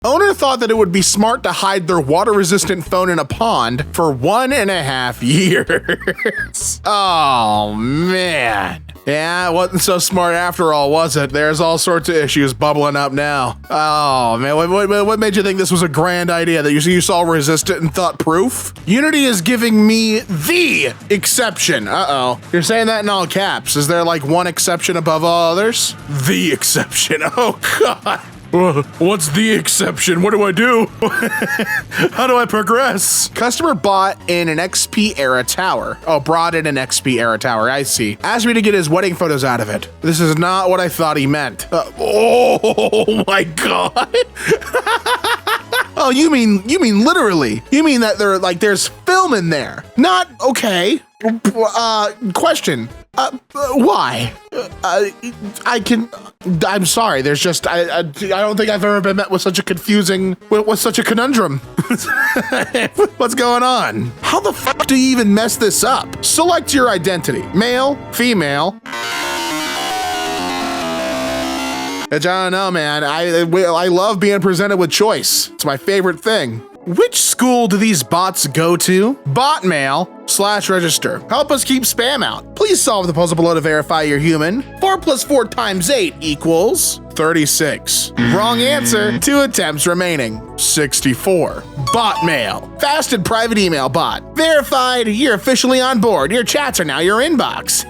Owner thought that it would be smart to hide their water-resistant phone in a pond for 1.5 years. Oh, man. Yeah, it wasn't so smart after all, was it? There's all sorts of issues bubbling up now. Oh, man, what made you think this was a grand idea? That you saw resistant and thought proof? Unity is giving me the exception. Uh-oh. You're saying that in all caps. Is there like one exception above all others? The exception. Oh, God. What's the exception? What do I do? How do I progress? Customer bought in an XP era tower. Oh, brought in an XP era tower. I see. Asked me to get his wedding photos out of it. This is not what I thought he meant. Oh my God. Oh, you mean literally? You mean that there's film in there? Not okay. Question. Why? I'm sorry. There's just, I don't think I've ever been met with such a with such a conundrum. What's going on? How the fuck do you even mess this up? Select your identity. Male, female. I don't know, man. I love being presented with choice. It's my favorite thing. Which school do these bots go to? Botmail/register. Help us keep spam out. Please solve the puzzle below to verify you're human. 4 + 4 × 8 equals 36. Wrong answer. 2 attempts remaining. 64. Botmail. Fast and private email bot. Verified. You're officially on board. Your chats are now your inbox.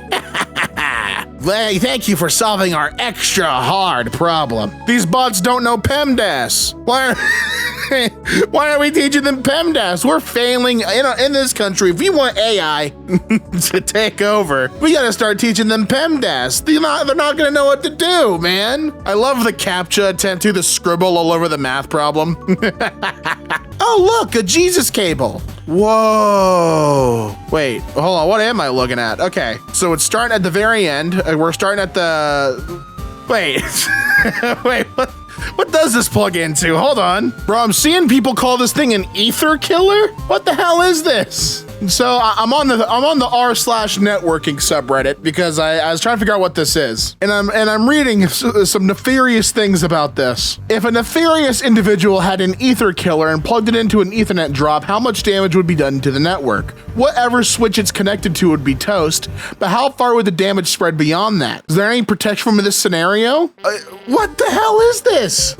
Thank you for solving our extra hard problem. These bots don't know PEMDAS. Why are we teaching them PEMDAS? We're failing in this country. If we want AI to take over, we gotta start teaching them PEMDAS. They're not gonna know what to do, man. I love the CAPTCHA attempt to the scribble all over the math problem. Oh, look, a Jesus cable. Whoa. Wait, hold on, what am I looking at? Okay, so it's starting at the very end. We're starting at the, wait, wait, what does this plug into? Hold on. Bro, I'm seeing people call this thing an ether killer? What the hell is this? So I'm on the r/networking subreddit because I was trying to figure out what this is. And I'm reading some nefarious things about this. If a nefarious individual had an ether killer and plugged it into an Ethernet drop, how much damage would be done to the network? Whatever switch it's connected to would be toast, but how far would the damage spread beyond that? Is there any protection from this scenario? What the hell is this?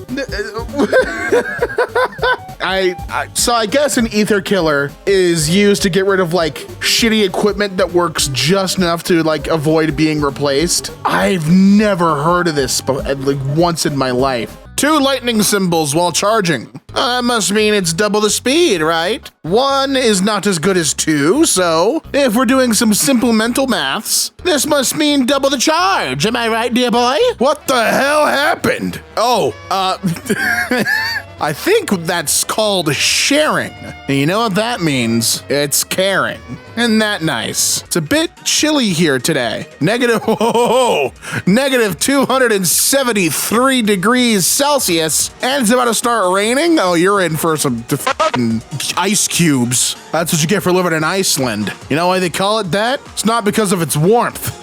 So I guess an ether killer is used to get rid of like shitty equipment that works just enough to like avoid being replaced. I've never heard of this like once in my life. 2 lightning symbols while charging. That must mean it's double the speed, right? 1 is not as good as 2, so if we're doing some simple mental maths, this must mean double the charge. Am I right, dear boy? What the hell happened? Oh, I think that's called sharing. And you know what that means? It's caring. Isn't that nice? It's a bit chilly here today. Negative 273 degrees Celsius, and it's about to start raining? Oh, you're in for some fucking ice cubes. That's what you get for living in Iceland. You know why they call it that? It's not because of its warmth.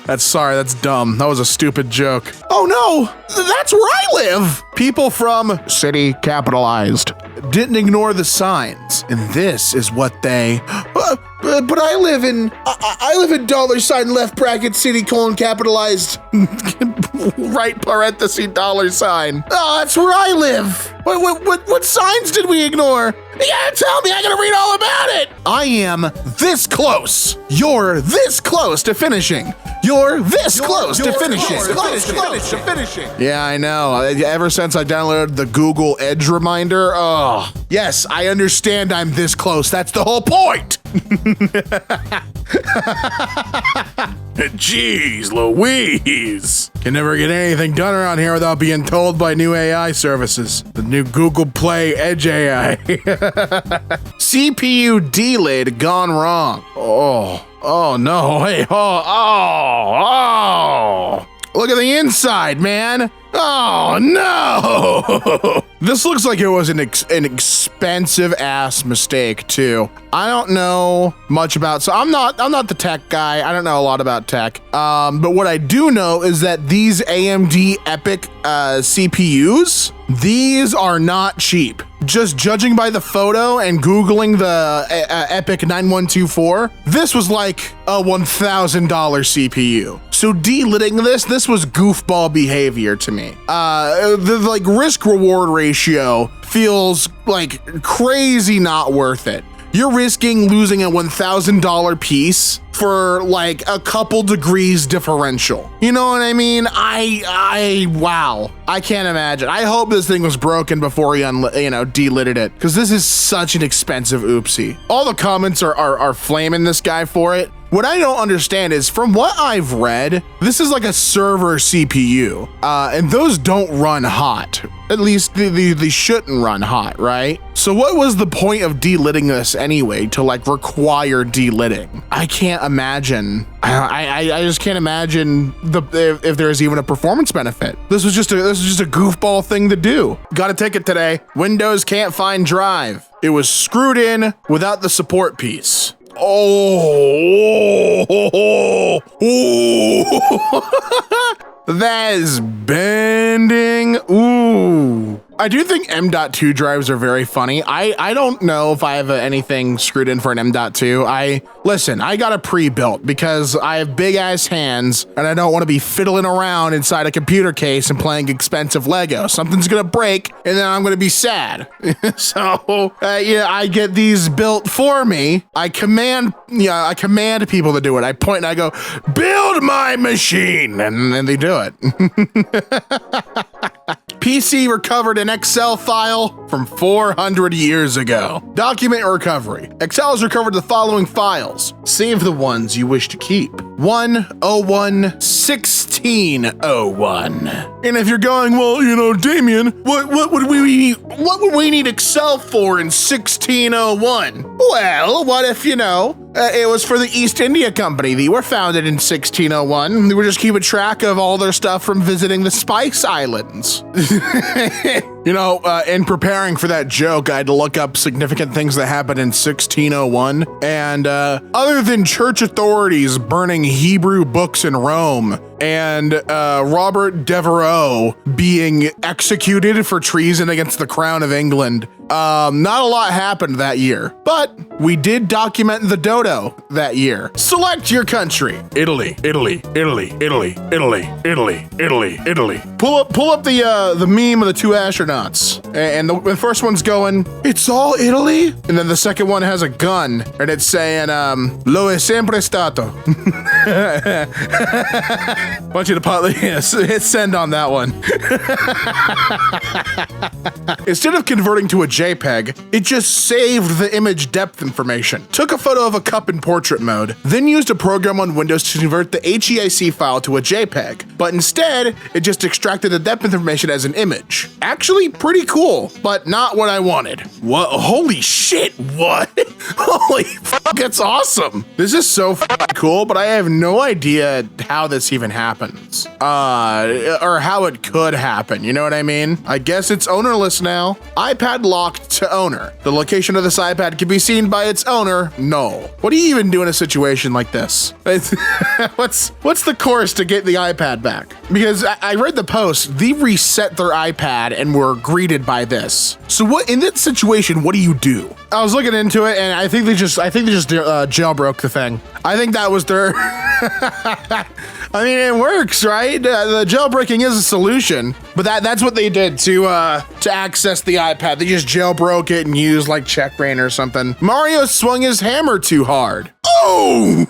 That's dumb. That was a stupid joke. Oh no, that's where I live. People from city capitalized didn't ignore the signs, and this is what they, but I live in $ left bracket city capitalized right parenthesis $. Oh, that's where I live. What signs did we ignore? You gotta tell me, I gotta read all about it. I am this close. You're this close to finishing. You're this close to finishing. Yeah, I know. Ever since I downloaded the Google Edge reminder, oh, yes, I understand I'm this close. That's the whole point. Jeez Louise. Can never get anything done around here without being told by new AI services. The new Google Play Edge AI. CPU D-lid gone wrong. Oh no, hey, Look at the inside, man. Oh no! This looks like it was an expensive ass mistake too. I don't know much about, so I'm not the tech guy. I don't know a lot about tech. But what I do know is that these AMD EPYC CPUs, these are not cheap. Just judging by the photo and Googling the EPYC 9124, this was like a $1,000 CPU. So delitting this was goofball behavior to me. The like risk reward ratio feels like crazy not worth it. You're risking losing a $1,000 piece for like a couple degrees differential. You know what I mean? Wow. I can't imagine. I hope this thing was broken before he delitted it, because this is such an expensive oopsie. All the comments are flaming this guy for it. What I don't understand is, from what I've read, this is like a server CPU, and those don't run hot. At least they shouldn't run hot, right? So what was the point of delitting this anyway, to like require delitting? I can't imagine. I just can't imagine if there's even a performance benefit. This was just a goofball thing to do. Gotta take it today. Windows can't find drive. It was screwed in without the support piece. Oh, that is bending. Ooh. I do think M.2 drives are very funny. I don't know if I have anything screwed in for an M.2. Listen, I got a pre-built because I have big ass hands and I don't want to be fiddling around inside a computer case and playing expensive Lego. Something's gonna break and then I'm gonna be sad. So yeah, I get these built for me. I command people to do it. I point and I go, build my machine, and then they do it. PC recovered an Excel file from 400 years ago. Document recovery. Excel has recovered the following files. Save the ones you wish to keep. 1011601. And if you're going, well, Damien, what would we need Excel for in 1601? Well, what if, it was for the East India Company. They were founded in 1601. They were just keeping track of all their stuff from visiting the Spice Islands. In preparing for that joke, I had to look up significant things that happened in 1601. And other than church authorities burning Hebrew books in Rome and Robert Devereux being executed for treason against the Crown of England, not a lot happened that year. But we did document the dodo that year. Select your country. Italy, Italy, Italy, Italy, Italy, Italy, Italy, Italy. Pull up the meme of the two astronauts. And the first one's going, it's all Italy? And then the second one has a gun and it's saying, lo è sempre stato. I want you to hit send on that one. Instead of converting to a JPEG, it just saved the image depth information. Took a photo of a cup in portrait mode, then used a program on Windows to convert the HEIC file to a JPEG. But instead, it just extracted the depth information as an image. Actually, pretty cool, but not what I wanted. What? Holy shit, what? Holy fuck, that's awesome. This is so fucking cool, but I have no idea how this even happens. Or how it could happen, you know what I mean? I guess it's ownerless now. iPad locked to owner. The location of this iPad can be seen by its owner. No. What do you even do in a situation like this? What's the course to get the iPad back? Because I read the post, they reset their iPad and were greeted by this. So what, in that situation, what do you do? I was looking into it and I think they just jailbroke the thing. I think that was their, I mean, it works, right? The jailbreaking is a solution, but that's what they did to access the iPad. They just jailbroke it and used like checkbrain or something. Mario swung his hammer too hard. Oh!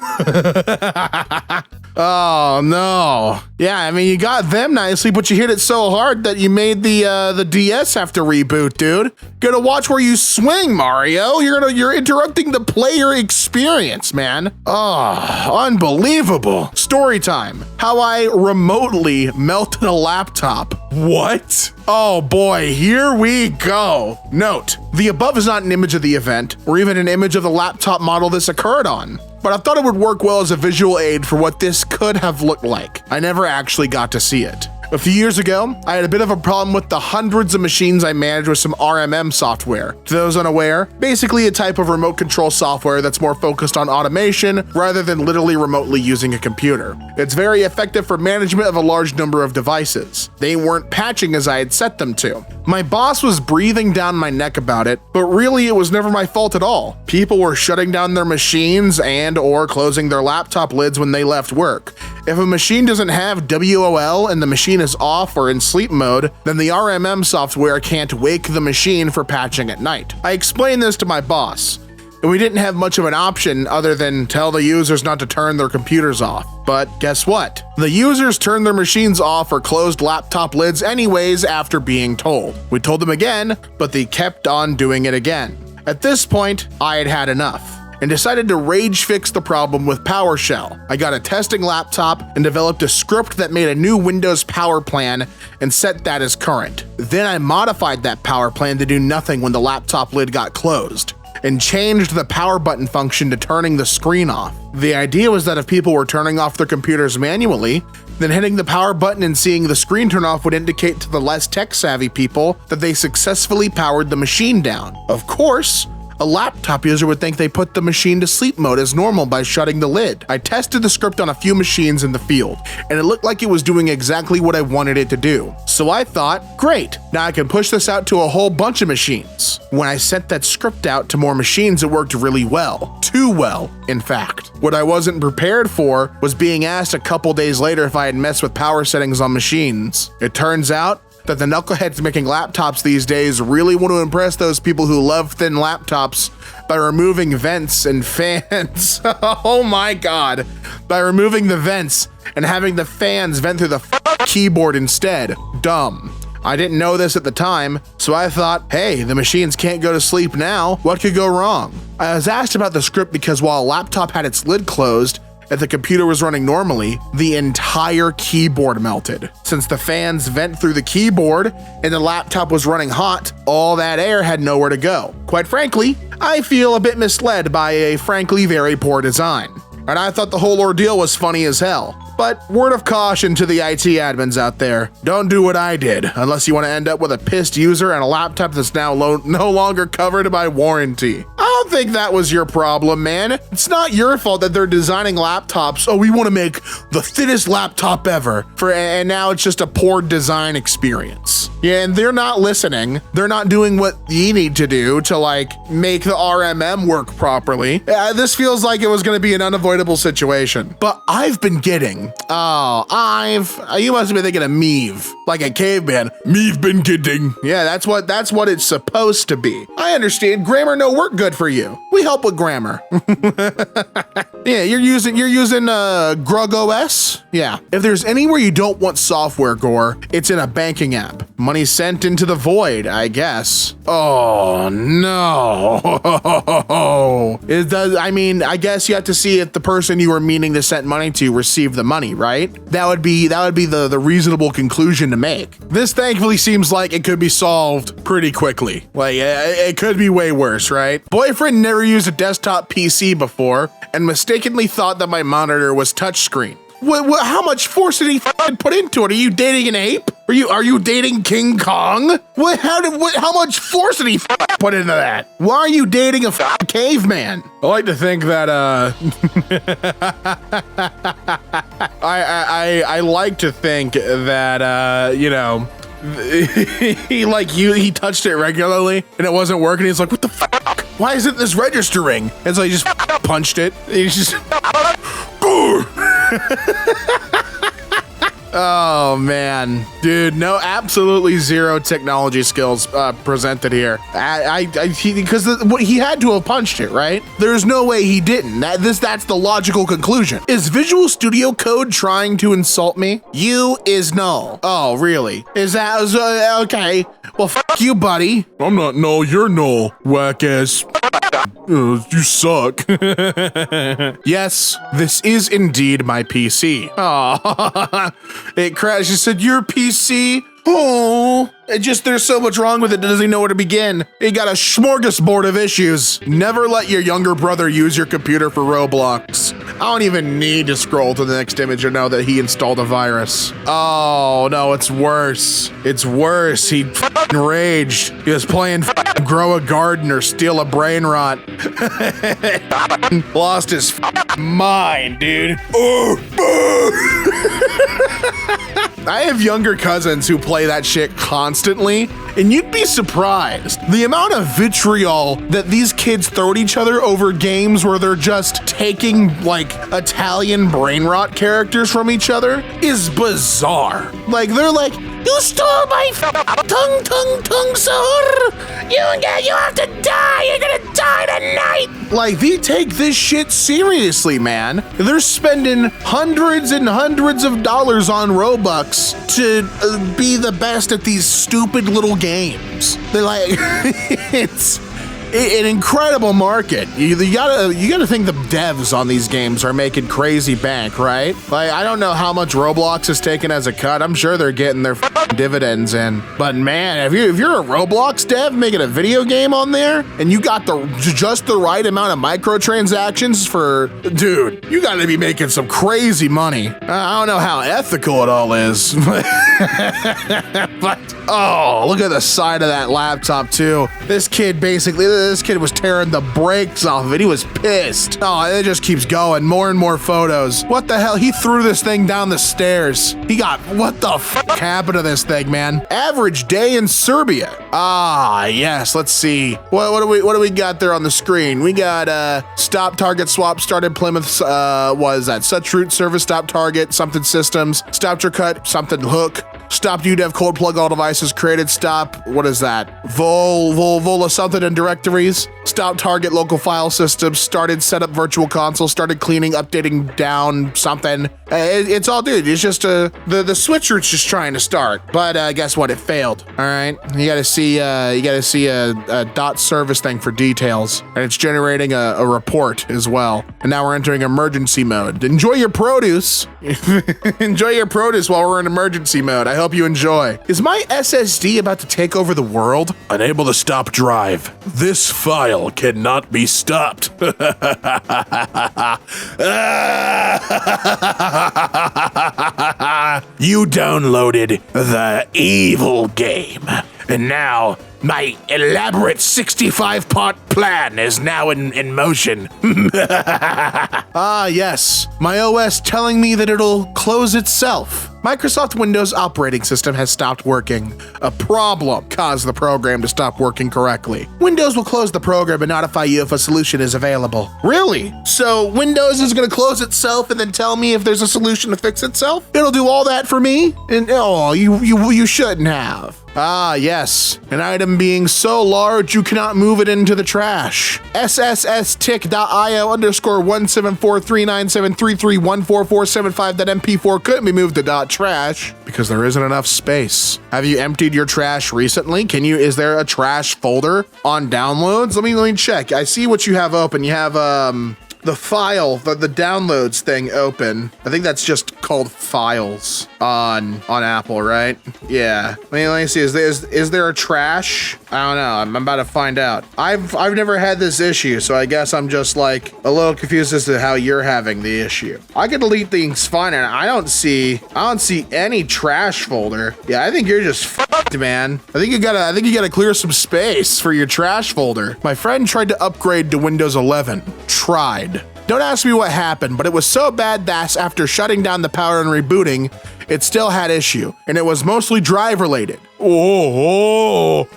Oh no. Yeah, I mean, you got them nicely, but you hit it so hard that you made the DS have to reboot, dude. Gotta watch where you swing, Mario. You're interrupting the player experience, man. Oh, unbelievable. Story time. How I remotely melted a laptop. What? Oh boy, here we go. Note, the above is not an image of the event, or even an image of the laptop model this occurred on, but I thought it would work well as a visual aid for what this could have looked like. I never actually got to see it. A few years ago, I had a bit of a problem with the hundreds of machines I managed with some RMM software. To those unaware, basically a type of remote control software that's more focused on automation rather than literally remotely using a computer. It's very effective for management of a large number of devices. They weren't patching as I had set them to. My boss was breathing down my neck about it, but really it was never my fault at all. People were shutting down their machines and/or closing their laptop lids when they left work. If a machine doesn't have WOL and the machine is off or in sleep mode, then the RMM software can't wake the machine for patching at night. I explained this to my boss, and we didn't have much of an option other than tell the users not to turn their computers off. But guess what? The users turned their machines off or closed laptop lids anyways after being told. We told them again, but they kept on doing it again. At this point, I had had enough and decided to rage fix the problem with PowerShell. I got a testing laptop and developed a script that made a new Windows power plan and set that as current. Then I modified that power plan to do nothing when the laptop lid got closed, and changed the power button function to turning the screen off. The idea was that if people were turning off their computers manually, then hitting the power button and seeing the screen turn off would indicate to the less tech-savvy people that they successfully powered the machine down. Of course, a laptop user would think they put the machine to sleep mode as normal by shutting the lid. I tested the script on a few machines in the field, and it looked like it was doing exactly what I wanted it to do. So I thought, great, now I can push this out to a whole bunch of machines. When I sent that script out to more machines, it worked really well. Too well, in fact. What I wasn't prepared for was being asked a couple days later if I had messed with power settings on machines. It turns out that the knuckleheads making laptops these days really want to impress those people who love thin laptops by removing vents and fans. Oh my god. By removing the vents and having the fans vent through the keyboard instead. Dumb. I didn't know this at the time, so I thought, hey, the machines can't go to sleep now. What could go wrong? I was asked about the script because while a laptop had its lid closed, if the computer was running normally, the entire keyboard melted. Since the fans vent through the keyboard and the laptop was running hot, all that air had nowhere to go. Quite frankly, I feel a bit misled by a frankly very poor design. And I thought the whole ordeal was funny as hell. But word of caution to the IT admins out there, don't do what I did unless you want to end up with a pissed user and a laptop that's now no longer covered by warranty. I don't think that was your problem, man. It's not your fault that they're designing laptops. Oh, we want to make the thinnest laptop ever and now it's just a poor design experience. Yeah, and they're not listening. They're not doing what you need to do to like make the RMM work properly. This feels like it was going to be an unavoidable situation. But I've been getting you must have been thinking of Meave, like a caveman. Meave been getting. Yeah, that's what it's supposed to be. I understand. Grammar no work good for you. We help with grammar. Yeah, you're using Grug OS? Yeah. If there's anywhere you don't want Softwaregore, it's in a banking app. Money sent into the void, I guess. Oh no. I guess you have to see if the person you were meaning to send money to received the money, right? That would be the reasonable conclusion to make. This thankfully seems like it could be solved pretty quickly. Like it could be way worse, right? Boyfriend never used a desktop PC before and mistakenly thought that my monitor was touchscreen. How much force did he put into it? Are you dating an ape? Are you dating King Kong? How much force did he put into that? Why are you dating a caveman? I like to think that I like to think that he touched it regularly and it wasn't working. He's like, what the fuck? Why isn't this registering? And so he just punched it. He's just oh man, dude, no, absolutely zero technology skills presented here. Because he had to have punched it, right? There's no way he didn't. That's the logical conclusion. Is Visual Studio Code trying to insult me? You is null. Oh, really? Is that okay? Well, fuck you, buddy. I'm not null. You're null. Whack ass. You suck. Yes, this is indeed my PC. Oh, it crashed. It said, your PC? Oh, there's so much wrong with it, it doesn't even know where to begin. It got a smorgasbord of issues. Never let your younger brother use your computer for Roblox. I don't even need to scroll to the next image to know that he installed a virus. Oh no, it's worse. It's worse. He f***ing raged. He was playing grow a garden or steal a brain rot. Lost his mind, dude. I have younger cousins who play that shit constantly, and you'd be surprised. The amount of vitriol that these kids throw at each other over games where they're just taking like Italian brain rot characters from each other is bizarre. Like they're like, you stole my tongue, sir. You have to die. You're gonna die tonight. Like they take this shit seriously, man. They're spending hundreds and hundreds of dollars on Robux to be the best at these stupid little games. They're like, it's an incredible market. You gotta think the devs on these games are making crazy bank, right? Like, I don't know how much Roblox is taking as a cut. I'm sure they're getting their dividends in. But man, if you're a Roblox dev making a video game on there and you got just the right amount of microtransactions for, dude, you gotta be making some crazy money. I don't know how ethical it all is. But oh, look at the side of that laptop too. This kid was tearing the brakes off of it. He was pissed. Oh, it just keeps going. More and more photos. What the hell? He threw this thing down the stairs. What the fuck happened to this thing, man? Average day in Serbia. Ah, yes. Let's see. What do we got there on the screen? We got stop target swap started Plymouth. Was that such root service stop target something systems stopped your cut something hook. Stopped UDEV cold plug all devices created stop. What is that? Vola something in directories. Stop target local file systems. Started setup virtual console. Started cleaning, updating down something. It's all dude. It's just the switch root's just trying to start. But guess what? It failed. All right. You gotta see a dot service thing for details, and it's generating a report as well. And now we're entering emergency mode. Enjoy your produce. Enjoy your produce while we're in emergency mode. I hope you enjoy. Is my SSD about to take over the world? Unable to stop drive. This file cannot be stopped. You downloaded the evil game. And now my elaborate 65-part plan is now in motion. Ah, yes. My OS telling me that it'll close itself. Microsoft Windows operating system has stopped working. A problem caused the program to stop working correctly. Windows will close the program and notify you if a solution is available. Really? So Windows is gonna close itself and then tell me if there's a solution to fix itself? It'll do all that for me? And oh, you shouldn't have. Ah, yes. An item being so large you cannot move it into the trash. SSStick.io_1743973314475.mp4 couldn't be moved to .trash because there isn't enough space. Have you emptied your trash recently? Is there a trash folder on downloads? Let me check. I see what you have open. You have the file, the downloads thing open. I think that's just called files on Apple, right? Yeah. Let me see. Is there a trash? I don't know. I'm about to find out. I've never had this issue, so I guess I'm just like a little confused as to how you're having the issue. I can delete things fine, and I don't see any trash folder. Yeah, I think you're just fucked, man. I think you gotta clear some space for your trash folder. My friend tried to upgrade to Windows 11. Tried. Don't ask me what happened, but it was so bad that after shutting down the power and rebooting, it still had issue, and it was mostly drive related. Oh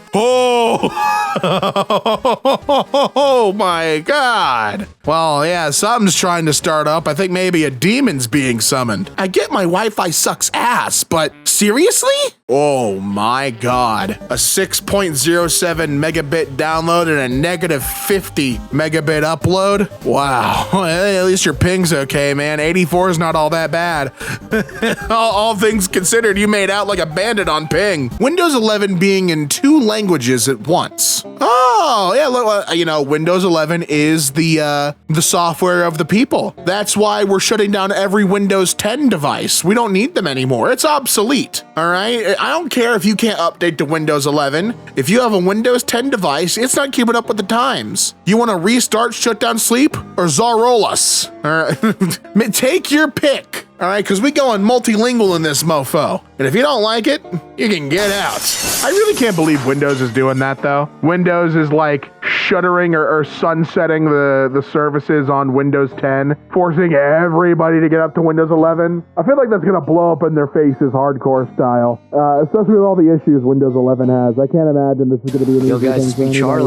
my God. Well, yeah, something's trying to start up. I think maybe a demon's being summoned. I get my Wi-Fi sucks ass, but seriously? Oh my God. A 6.07 megabit download and a negative 50 megabit upload? Wow. At least your ping's okay, man. 84 is not all that bad. all things considered, you made out like a bandit on ping. Windows 11 being in 2 languages at once. Oh, Oh, yeah, look, you know, Windows 11 is the software of the people. That's why we're shutting down every Windows 10 device. We don't need them anymore. It's obsolete, all right? I don't care if you can't update to Windows 11. If you have a Windows 10 device, it's not keeping up with the times. You want to restart, shut down, sleep, or Zarolus? All right, take your pick. All right, because we going multilingual in this mofo. And if you don't like it, you can get out. I really can't believe Windows is doing that, though. Windows is like shuttering or sunsetting the services on Windows 10, forcing everybody to get up to Windows 11. I feel like that's going to blow up in their faces hardcore style, especially with all the issues Windows 11 has. I can't imagine this is going to be an easy thing for anybody.